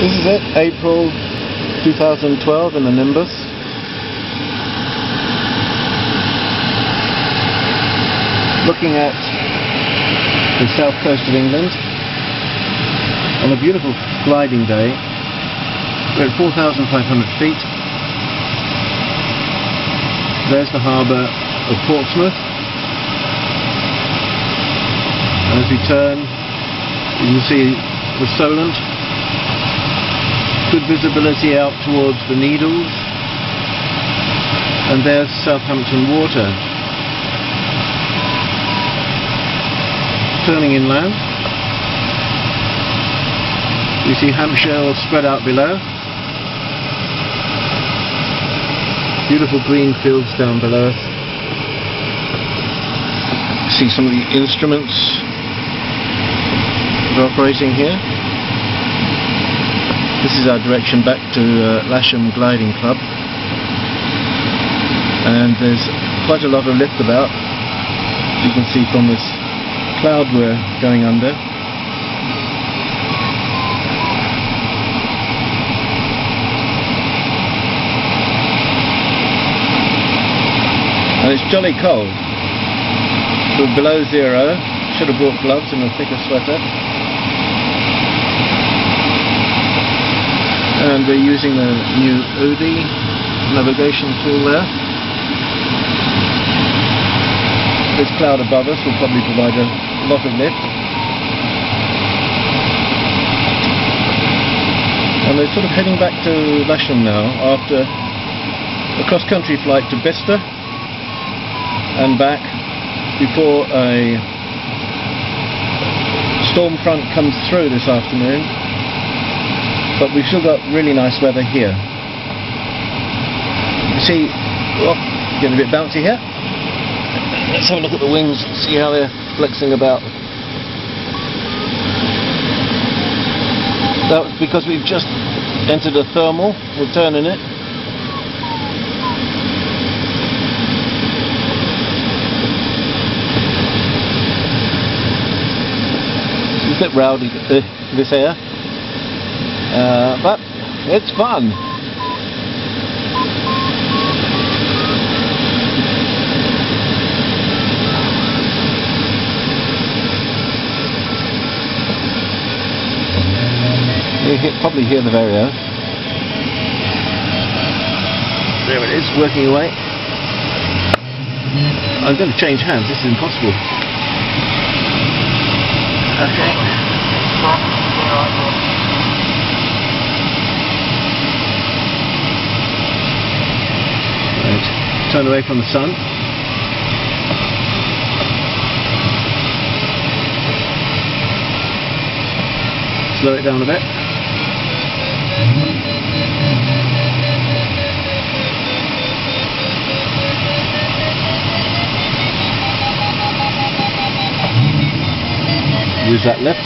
This is it, April 2012 in the Nimbus. Looking at the south coast of England on a beautiful gliding day. We're at 4,500 feet. There's the harbour of Portsmouth. As we turn, you can see the Solent. Good visibility out towards the Needles, and there's Southampton Water. Turning inland, you see Hampshire all spread out below. Beautiful green fields down below us. See some of the instruments that are operating here. This is our direction back to Lasham Gliding Club, and there's quite a lot of lift about, you can see from this cloud we're going under. And it's jolly cold, so below zero. Should have brought gloves and a thicker sweater. And we're using the new Udi navigation tool there. This cloud above us will probably provide a lot of lift. And we're sort of heading back to Lasham now after a cross-country flight to Bicester and back before a storm front comes through this afternoon. But we've still got really nice weather here. You see, oh, getting a bit bouncy here. Let's have a look at the wings, see how they're flexing about. That's because we've just entered a thermal. We'll turn in it. It's a bit rowdy, this air. But it's fun. You probably hear the Vario. There it is, working away. I'm going to change hands, this is impossible. Okay. Turn away from the sun. Slow it down a bit. Use that lift.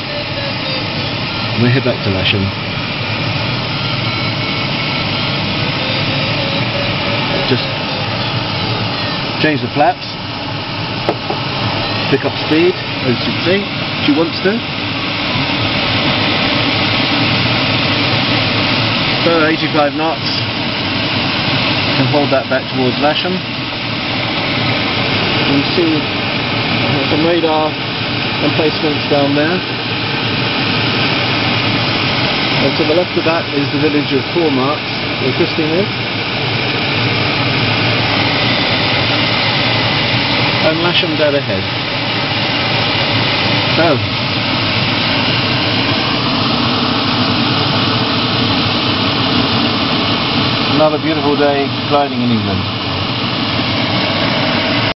And we head back to Lasham. Just change the flaps, pick up speed, as you can see, she wants to. So 85 knots, can hold that back towards Lasham. You can see some radar emplacements down there. And to the left of that is the village of Cormarks, where Christine is. And Lasham dead ahead. So, another beautiful day gliding in England.